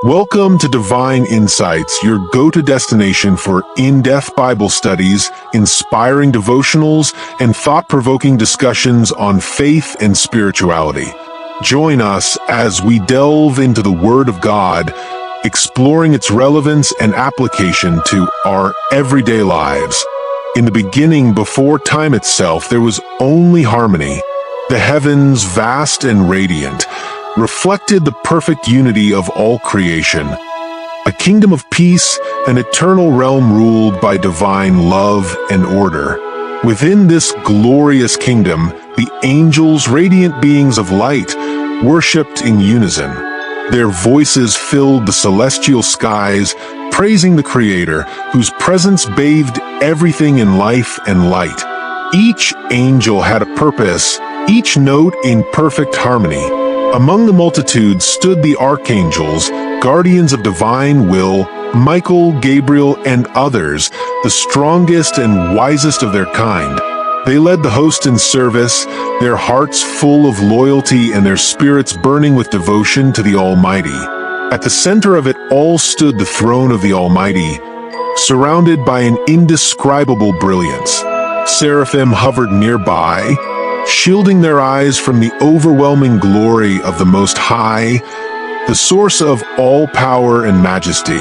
Welcome to Divine Insights, your go-to destination for in-depth Bible studies, inspiring devotionals, and thought-provoking discussions on faith and spirituality. Join us as we delve into the Word of God, exploring its relevance and application to our everyday lives. In the beginning, before time itself, there was only harmony. The heavens, vast and radiant, reflected the perfect unity of all creation. A kingdom of peace, an eternal realm ruled by divine love and order. Within this glorious kingdom, the angels, radiant beings of light, worshipped in unison. Their voices filled the celestial skies, praising the Creator, whose presence bathed everything in life and light. Each angel had a purpose, each note in perfect harmony. Among the multitude stood the Archangels, guardians of divine will, Michael, Gabriel, and others, the strongest and wisest of their kind. They led the host in service, their hearts full of loyalty and their spirits burning with devotion to the Almighty. At the center of it all stood the throne of the Almighty, surrounded by an indescribable brilliance. Seraphim hovered nearby, shielding their eyes from the overwhelming glory of the Most High, the source of all power and majesty.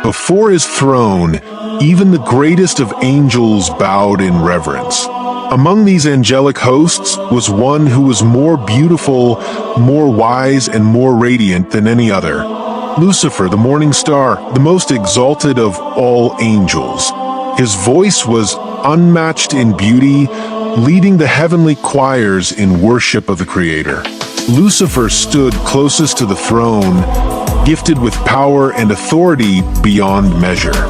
Before his throne, even the greatest of angels bowed in reverence. Among these angelic hosts was one who was more beautiful, more wise, and more radiant than any other. Lucifer, the morning star, the most exalted of all angels. His voice was unmatched in beauty, leading the heavenly choirs in worship of the Creator. Lucifer stood closest to the throne, gifted with power and authority beyond measure.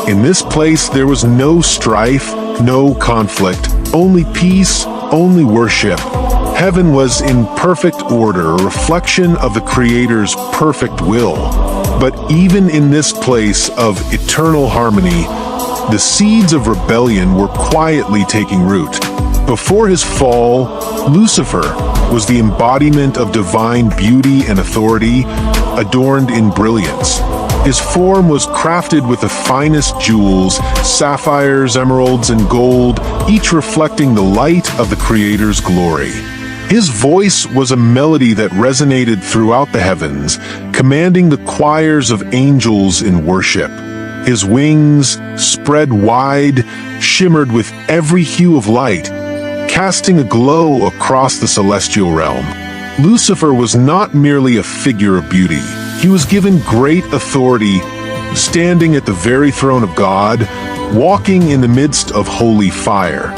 In this place there was no strife, no conflict, only peace, only worship. Heaven was in perfect order, a reflection of the Creator's perfect will. But even in this place of eternal harmony, the seeds of rebellion were quietly taking root. Before his fall, Lucifer was the embodiment of divine beauty and authority, adorned in brilliance. His form was crafted with the finest jewels, sapphires, emeralds, and gold, each reflecting the light of the Creator's glory. His voice was a melody that resonated throughout the heavens, commanding the choirs of angels in worship. His wings, spread wide, shimmered with every hue of light, casting a glow across the celestial realm. Lucifer was not merely a figure of beauty. He was given great authority, standing at the very throne of God, walking in the midst of holy fire.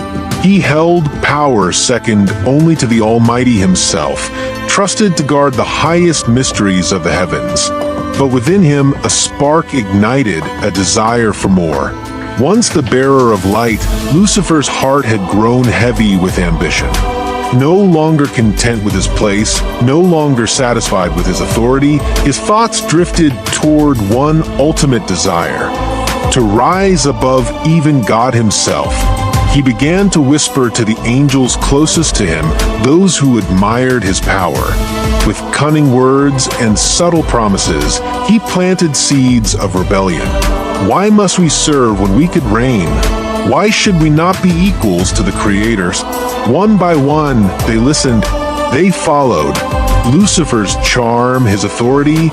He held power second only to the Almighty himself, trusted to guard the highest mysteries of the heavens. But within him, a spark ignited a desire for more. Once the bearer of light, Lucifer's heart had grown heavy with ambition. No longer content with his place, no longer satisfied with his authority, his thoughts drifted toward one ultimate desire: to rise above even God himself. He began to whisper to the angels closest to him, those who admired his power. With cunning words and subtle promises, he planted seeds of rebellion. Why must we serve when we could reign? Why should we not be equals to the Creators? One by one, they listened, they followed. Lucifer's charm, his authority,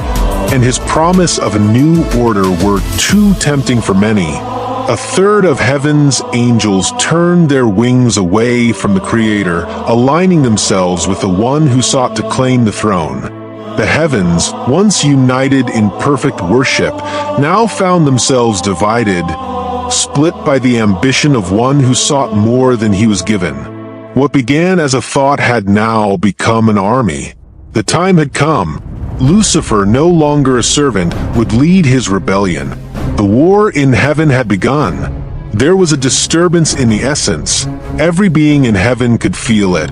and his promise of a new order were too tempting for many. A third of heaven's angels turned their wings away from the Creator, aligning themselves with the one who sought to claim the throne. The heavens, once united in perfect worship, now found themselves divided, split by the ambition of one who sought more than he was given. What began as a thought had now become an army. The time had come. Lucifer, no longer a servant, would lead his rebellion. The war in heaven had begun. There was a disturbance in the essence. Every being in heaven could feel it.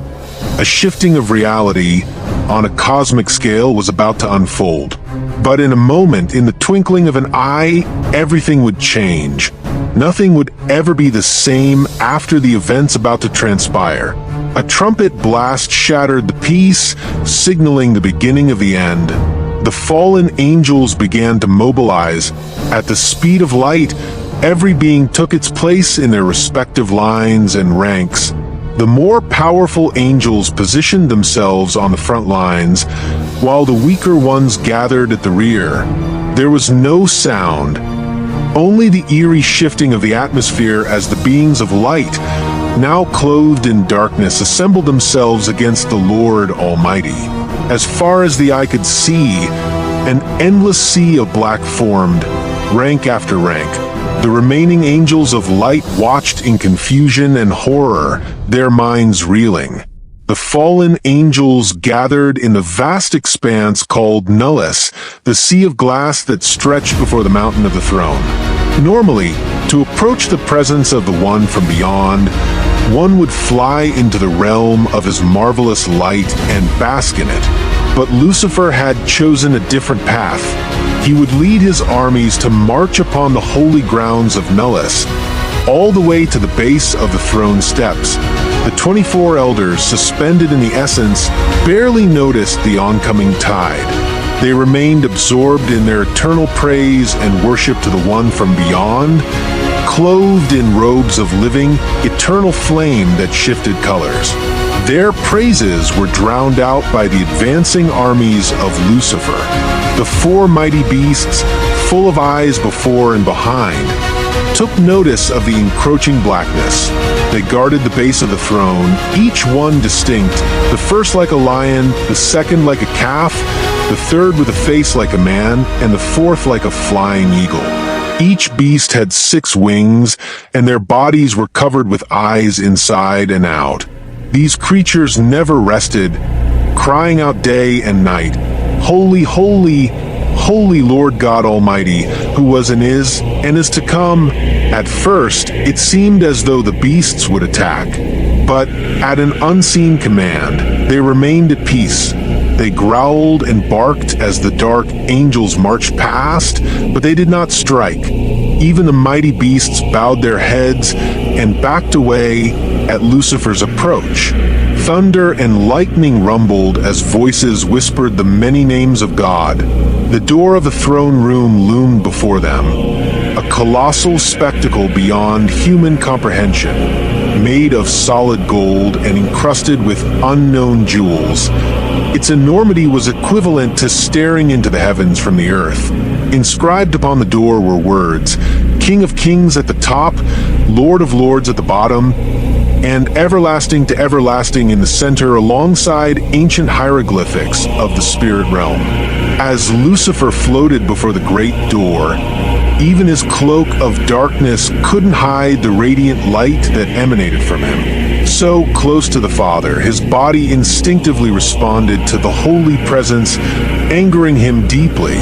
A shifting of reality on a cosmic scale was about to unfold. But in a moment, in the twinkling of an eye, everything would change. Nothing would ever be the same after the events about to transpire. A trumpet blast shattered the peace, signaling the beginning of the end. The fallen angels began to mobilize. At the speed of light, every being took its place in their respective lines and ranks. The more powerful angels positioned themselves on the front lines, while the weaker ones gathered at the rear. There was no sound, only the eerie shifting of the atmosphere as the beings of light, now clothed in darkness, assembled themselves against the Lord Almighty. As far as the eye could see, an endless sea of black formed, rank after rank. The remaining angels of light watched in confusion and horror, their minds reeling. The fallen angels gathered in the vast expanse called Nullus, the sea of glass that stretched before the mountain of the throne. Normally, to approach the presence of the one from beyond, one would fly into the realm of his marvelous light and bask in it. But Lucifer had chosen a different path. He would lead his armies to march upon the holy grounds of Nullus, all the way to the base of the throne steps. The 24 elders, suspended in the essence, barely noticed the oncoming tide. They remained absorbed in their eternal praise and worship to the one from beyond, clothed in robes of living, eternal flame that shifted colors. Their praises were drowned out by the advancing armies of Lucifer. The four mighty beasts, full of eyes before and behind, took notice of the encroaching blackness. They guarded the base of the throne, each one distinct, the first like a lion, the second like a calf, the third with a face like a man, and the fourth like a flying eagle. Each beast had 6 wings, and their bodies were covered with eyes inside and out. These creatures never rested, crying out day and night, "Holy, holy, holy Lord God Almighty, who was and is to come." At first, it seemed as though the beasts would attack, but at an unseen command, they remained at peace. They growled and barked as the dark angels marched past, but they did not strike. Even the mighty beasts bowed their heads and backed away at Lucifer's approach. Thunder and lightning rumbled as voices whispered the many names of God. The door of the throne room loomed before them, a colossal spectacle beyond human comprehension, made of solid gold and encrusted with unknown jewels. Its enormity was equivalent to staring into the heavens from the earth. Inscribed upon the door were words, "King of Kings" at the top, "Lord of Lords" at the bottom, and "Everlasting to Everlasting" in the center, alongside ancient hieroglyphics of the spirit realm. As Lucifer floated before the great door, even his cloak of darkness couldn't hide the radiant light that emanated from him. So close to the Father, his body instinctively responded to the holy presence, angering him deeply.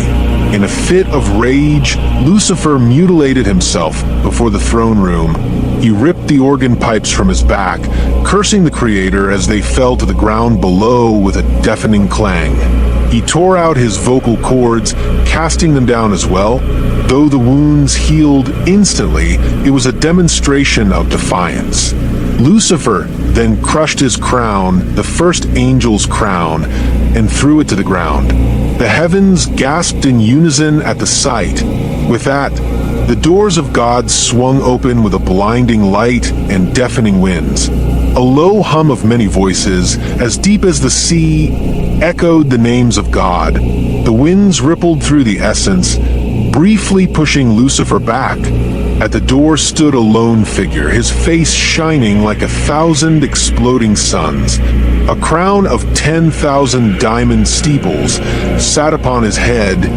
In a fit of rage, Lucifer mutilated himself before the throne room. He ripped the organ pipes from his back, cursing the Creator as they fell to the ground below with a deafening clang. He tore out his vocal cords, casting them down as well. Though the wounds healed instantly, it was a demonstration of defiance. Lucifer then crushed his crown, the first angel's crown, and threw it to the ground. The heavens gasped in unison at the sight. With that, the doors of God swung open with a blinding light and deafening winds. A low hum of many voices, as deep as the sea, echoed the names of God. The winds rippled through the essence, briefly pushing Lucifer back. At the door stood a lone figure, his face shining like 1,000 exploding suns. A crown of 10,000 diamond steeples sat upon his head,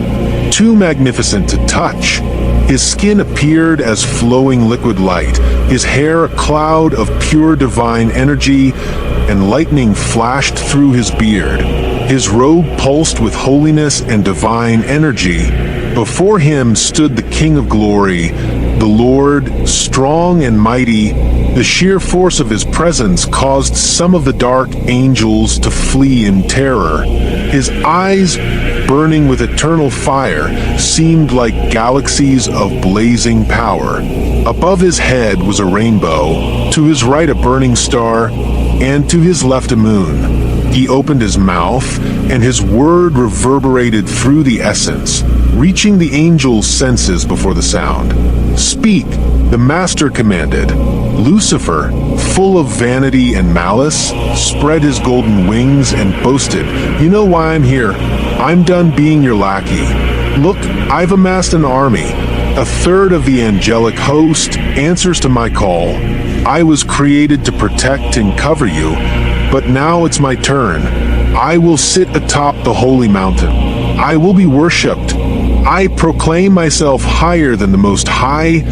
too magnificent to touch. His skin appeared as flowing liquid light, his hair a cloud of pure divine energy, and lightning flashed through his beard. His robe pulsed with holiness and divine energy. Before him stood the King of Glory, the Lord, strong and mighty. The sheer force of his presence caused some of the dark angels to flee in terror. His eyes burning with eternal fire, seemed like galaxies of blazing power. Above his head was a rainbow, to his right a burning star, and to his left a moon. He opened his mouth, and his word reverberated through the essence, reaching the angel's senses before the sound. "Speak," the master commanded. Lucifer, full of vanity and malice, spread his golden wings and boasted, "You know why I'm here. I'm done being your lackey. Look, I've amassed an army. A third of the angelic host answers to my call. I was created to protect and cover you, but now it's my turn. I will sit atop the holy mountain. I will be worshipped. I proclaim myself higher than the Most High."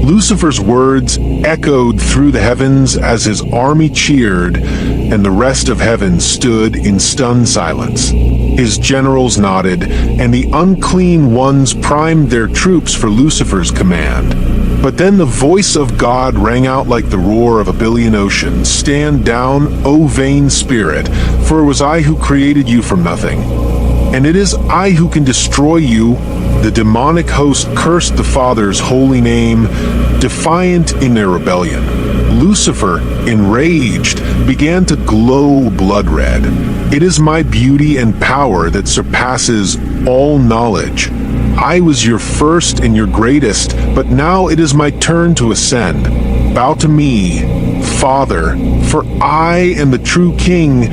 Lucifer's words echoed through the heavens as his army cheered, and the rest of heaven stood in stunned silence. His generals nodded, and the unclean ones primed their troops for Lucifer's command. But then the voice of God rang out like the roar of a billion oceans. "Stand down, O vain spirit, for it was I who created you from nothing. And it is I who can destroy you." The demonic host cursed the Father's holy name, defiant in their rebellion. Lucifer, enraged, began to glow blood red. "It is my beauty and power that surpasses all knowledge. I was your first and your greatest, but now it is my turn to ascend. Bow to me, Father, for I am the true King."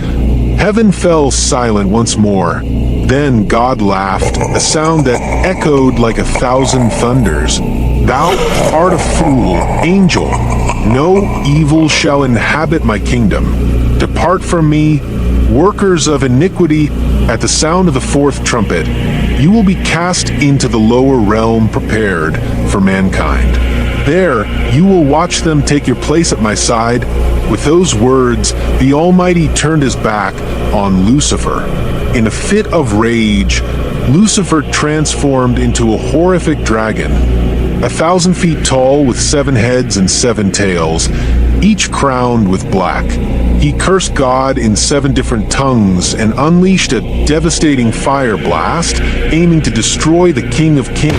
Heaven fell silent once more. Then God laughed, a sound that echoed like 1,000 thunders. "Thou art a fool, angel. No evil shall inhabit my kingdom. Depart from me, workers of iniquity." At the sound of the fourth trumpet, you will be cast into the lower realm prepared for mankind. There you will watch them take your place at my side. With those words, the Almighty turned his back on Lucifer. In a fit of rage, Lucifer transformed into a horrific dragon, 1,000 feet tall with 7 heads and 7 tails, each crowned with black. He cursed God in 7 different tongues and unleashed a devastating fire blast, aiming to destroy the King of Kings.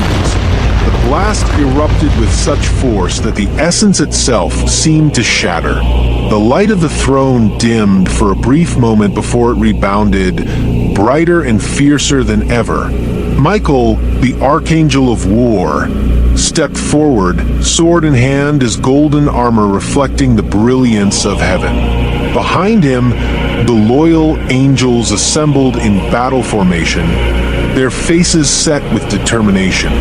The blast erupted with such force that the essence itself seemed to shatter. The light of the throne dimmed for a brief moment before it rebounded, brighter and fiercer than ever. Michael, the Archangel of War, stepped forward, sword in hand, his golden armor reflecting the brilliance of heaven. Behind him, the loyal angels assembled in battle formation, their faces set with determination.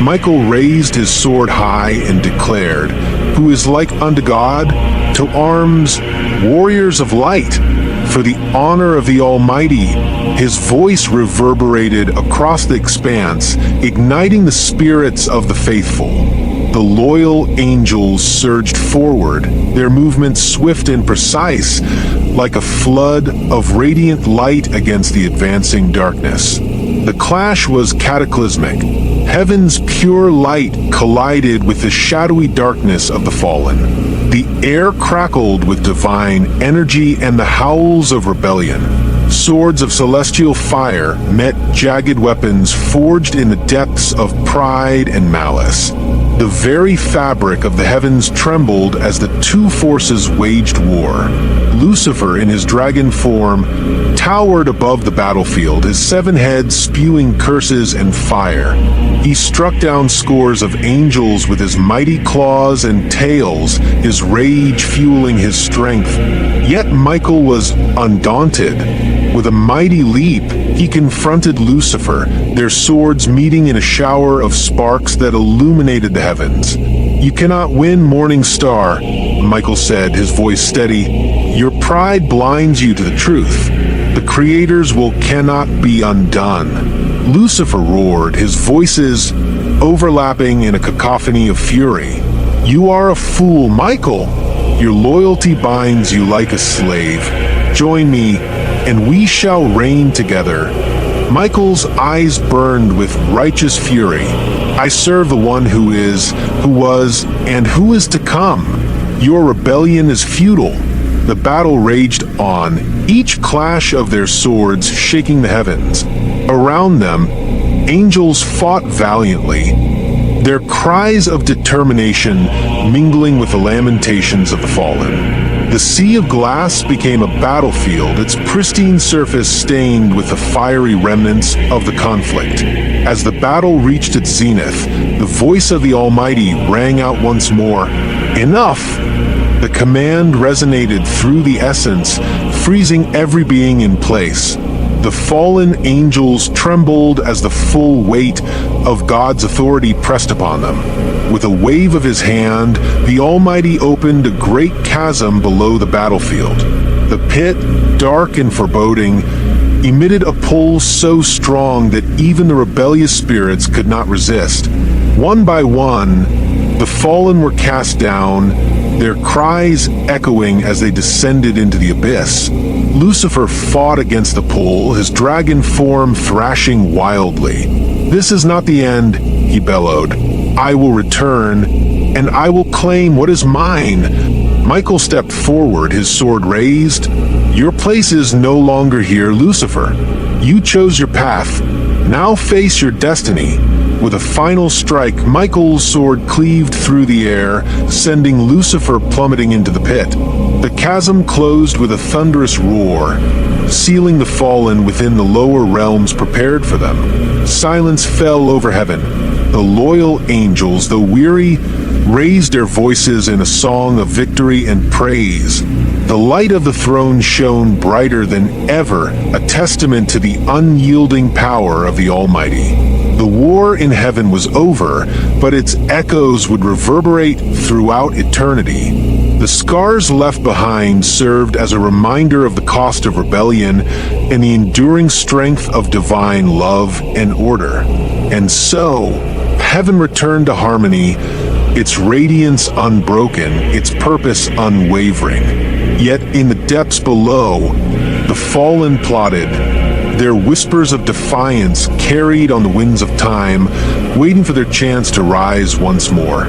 Michael raised his sword high and declared, "Who is like unto God? To arms, warriors of light, for the honor of the Almighty." His voice reverberated across the expanse, igniting the spirits of the faithful. The loyal angels surged forward, their movements swift and precise, like a flood of radiant light against the advancing darkness. The clash was cataclysmic. Heaven's pure light collided with the shadowy darkness of the fallen. The air crackled with divine energy and the howls of rebellion. Swords of celestial fire met jagged weapons forged in the depths of pride and malice. The very fabric of the heavens trembled as the two forces waged war. Lucifer, in his dragon form, towered above the battlefield, his 7 heads spewing curses and fire. He struck down scores of angels with his mighty claws and tails, his rage fueling his strength. Yet Michael was undaunted. With a mighty leap, he confronted Lucifer, their swords meeting in a shower of sparks that illuminated the heavens. "You cannot win, Morning Star," Michael said, his voice steady. "Your pride blinds you to the truth. The Creator's will cannot be undone." Lucifer roared, his voices overlapping in a cacophony of fury. "You are a fool, Michael. Your loyalty binds you like a slave. Join me, and we shall reign together." Michael's eyes burned with righteous fury. "I serve the one who is, who was, and who is to come. Your rebellion is futile." The battle raged on, each clash of their swords shaking the heavens. Around them, angels fought valiantly, their cries of determination mingling with the lamentations of the fallen. The sea of glass became a battlefield, its pristine surface stained with the fiery remnants of the conflict. As the battle reached its zenith, the voice of the Almighty rang out once more, "Enough!" The command resonated through the essence, freezing every being in place. The fallen angels trembled as the full weight of God's authority pressed upon them. With a wave of his hand, the Almighty opened a great chasm below the battlefield. The pit, dark and foreboding, emitted a pull so strong that even the rebellious spirits could not resist. One by one, the fallen were cast down, their cries echoing as they descended into the abyss. Lucifer fought against the pull, his dragon form thrashing wildly. "This is not the end," he bellowed. "I will return, and I will claim what is mine." Michael stepped forward, his sword raised. "Your place is no longer here, Lucifer. You chose your path. Now face your destiny." With a final strike, Michael's sword cleaved through the air, sending Lucifer plummeting into the pit. The chasm closed with a thunderous roar, sealing the fallen within the lower realms prepared for them. Silence fell over heaven. The loyal angels, though weary, raised their voices in a song of victory and praise. The light of the throne shone brighter than ever, a testament to the unyielding power of the Almighty. The war in heaven was over, but its echoes would reverberate throughout eternity. The scars left behind served as a reminder of the cost of rebellion and the enduring strength of divine love and order. And so, heaven returned to harmony, its radiance unbroken, its purpose unwavering. Yet in the depths below, the fallen plotted, their whispers of defiance carried on the winds of time, waiting for their chance to rise once more.